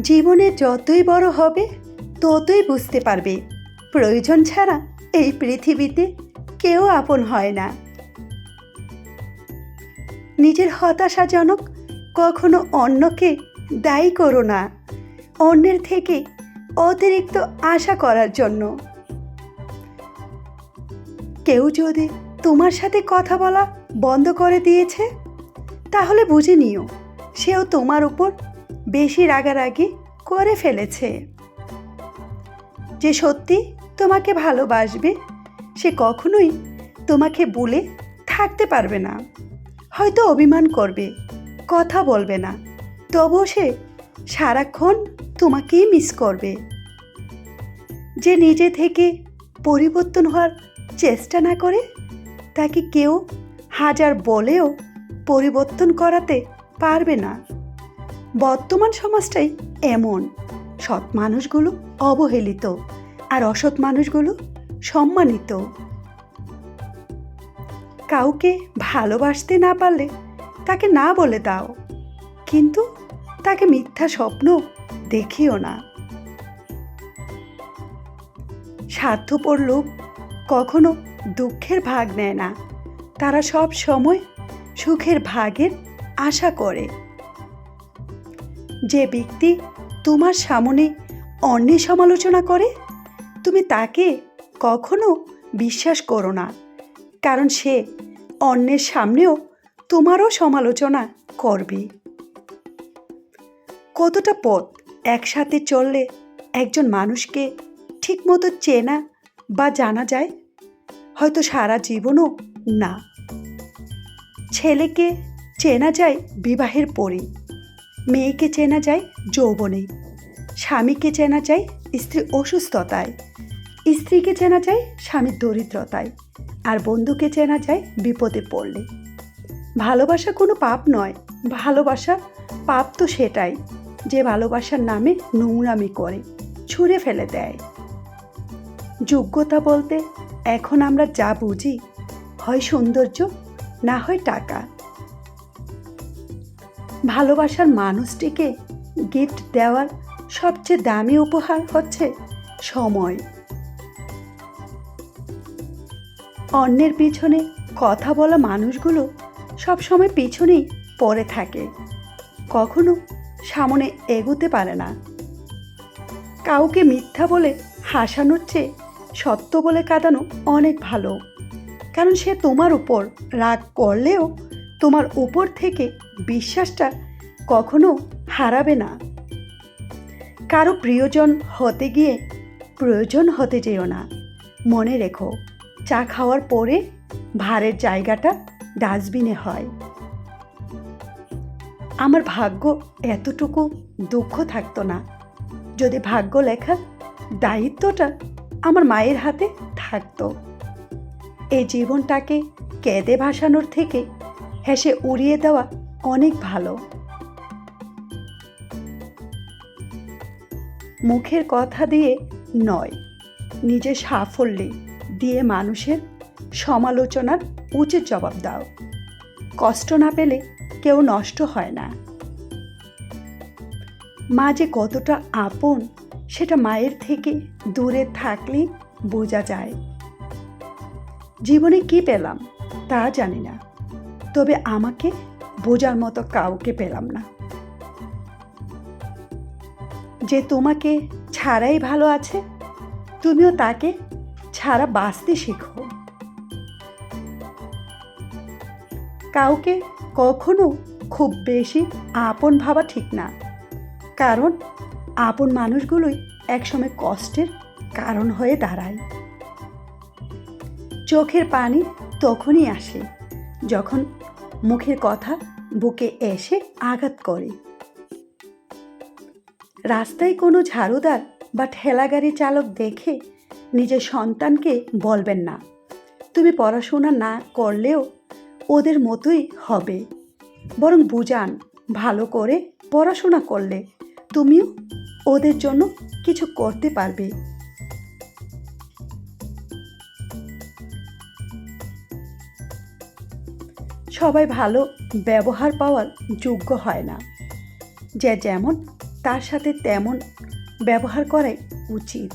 জীবনে যতই বড় হবে ততই বুঝতে পারবে প্রয়োজন ছাড়া এই পৃথিবীতে কেউ আপন হয় না। নিজের হতাশাজনক কখনো অন্যকে দায়ী করো না অন্যের থেকে অতিরিক্ত আশা করার জন্য। কেউ যদি তোমার সাথে কথা বলা বন্ধ করে দিয়েছে তাহলে বুঝে নিও সেও তোমার উপর বেশি রাগারাগি করে ফেলেছে। যে সত্যি তোমাকে ভালোবাসবে সে কখনোই তোমাকে ভুলে থাকতে পারবে না। হয়তো অভিমান করবে, কথা বলবে না, তবুও সে সারাক্ষণ তোমাকেই মিস করবে। যে নিজে থেকে পরিবর্তন হওয়ার চেষ্টা না করে তাকে কেউ হাজার বলেও পরিবর্তন করাতে পারবে না। বর্তমান সমাজটাই এমন, সৎ মানুষগুলো অবহেলিত আর অসৎ মানুষগুলো সম্মানিত। কাউকে ভালোবাসতে না পারলে তাকে না বলে দাও, কিন্তু তাকে মিথ্যা স্বপ্ন দেখিও না। স্বার্থপর লোক কখনো দুঃখের ভাগ নেয় না, তারা সব সময় সুখের ভাগের আশা করে। যে ব্যক্তি তোমার সামনে অন্যের সমালোচনা করে তুমি তাকে কখনো বিশ্বাস করো না, কারণ সে অন্যের সামনেও তোমারও সমালোচনা করবে। কতটা পথ একসাথে চললে একজন মানুষকে ঠিকমতো চেনা বা জানা যায়? হয়তো সারা জীবনও না। ছেলেকে চেনা যায় বিবাহের পরে, মেয়েকে চেনা যায় যৌবনে, স্বামীকে চেনা যায় স্ত্রীর অসুস্থতায়, স্ত্রীকে চেনা যায় স্বামীর দরিদ্রতায়, আর বন্ধুকে চেনা যায় বিপদে পড়লে। ভালোবাসা কোনো পাপ নয়, ভালোবাসা পাপ তো সেটাই যে ভালোবাসার নামে নোংরামি করে, ছুঁড়ে ফেলে দেয়। যোগ্যতা বলতে এখন আমরা যা বুঝি হয় সৌন্দর্য, না হয় টাকা। ভালোবাসার মানুষটিকে গিফট দেওয়ার সবচেয়ে দামি উপহার হচ্ছে সময়। অন্যের পিছনে কথা বলা মানুষগুলো সবসময় পিছনেই পড়ে থাকে, কখনো সামনে এগোতে পারে না। কাউকে মিথ্যা বলে হাসানোর চেয়ে সত্য বলে কাঁদানো অনেক ভালো, কারণ সে তোমার উপর রাগ করলেও তোমার উপর থেকে বিশ্বাসটা কখনো হারাবে না। কারো প্রিয়জন হতে গিয়ে প্রয়োজন হতে যেও না। মনে রেখো, চা খাওয়ার পরে ভারের জায়গাটা ডাস্টবিনে হয়। আমার ভাগ্য এতটুকু দুঃখ থাকতো না যদি ভাগ্য লেখার দায়িত্বটা আমার মায়ের হাতে থাকতো। এই জীবনটাকে কেঁদে ভাসানোর থেকে হেসে উড়িয়ে দেওয়া অনেক ভালো। মুখের কথা দিয়ে নয়, নিজের সাফল্যে দিয়ে মানুষের সমালোচনার উচিত জবাব দাও। কষ্ট না পেলে কেউ নষ্ট হয় না। মা যে কতটা আপন সেটা মায়ের থেকে দূরে থাকলেই বোঝা যায়। জীবনে কি পেলাম তা জানি না, তবে আমাকে বোঝার মতো কাউকে পেলাম না। যে তোমাকে ছাড়াই ভালো আছে, তুমিও তাকে ছাড়া বাঁচতে শেখো। কাউকে কখনো খুব বেশি আপন ভাবা ঠিক না, কারণ আপন মানুষগুলোই একসময় কষ্টের কারণ হয়ে দাঁড়ায়। চোখের পানি তখনই আসে যখন মুখের কথা বুকে এসে আঘাত করে। রাস্তায় কোনো ঝাড়ুদার বা ঠেলাগাড়ি চালক দেখে নিজের সন্তানকে বলবেন না তুমি পড়াশোনা না করলেও ওদের মতোই হবে, বরং বুঝান ভালো করে পড়াশোনা করলে তুমিও ওদের জন্য কিছু করতে পারবে। সবাই ভালো ব্যবহার পাওয়ার যোগ্য হয় না। যে যেমন তার সাথে তেমন ব্যবহার করাই উচিত।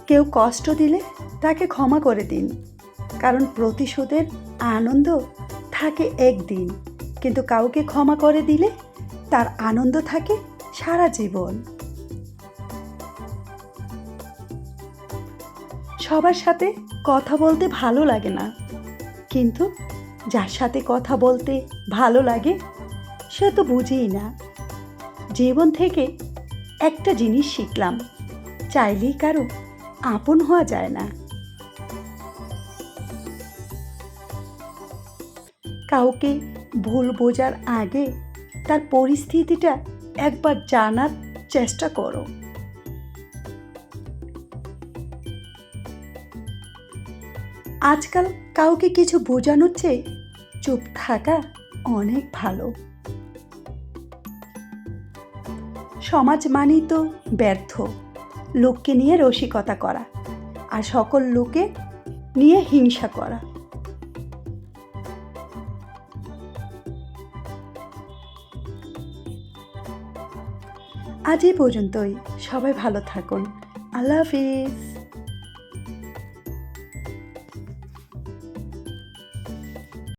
কেউ কষ্ট দিলে তাকে ক্ষমা করে দিন, কারণ প্রতিশোধের আনন্দ থাকে একদিন, কিন্তু কাউকে ক্ষমা করে দিলে তার আনন্দ থাকে সারা জীবন। সবার সাথে কথা বলতে ভালো লাগে না, কিন্তু যার সাথে কথা বলতে ভালো লাগে সে তো বুঝেই না। জীবন থেকে একটা জিনিস শিখলাম, চাইলেই কারো আপন হওয়া যায় না। কাউকে ভুল বোঝার আগে তার পরিস্থিতিটা একবার জানার চেষ্টা করো। আজকাল কাউকে কিছু বোঝানোর চেয়ে চুপ থাকা অনেক ভালো। সমাজ মানেই তো ব্যর্থ লোককে নিয়ে রসিকতা করা আর সকল লোকে নিয়ে হিংসা করা। আজ এই পর্যন্তই। সবাই ভালো থাকুন। আল্লাহ হাফিজ।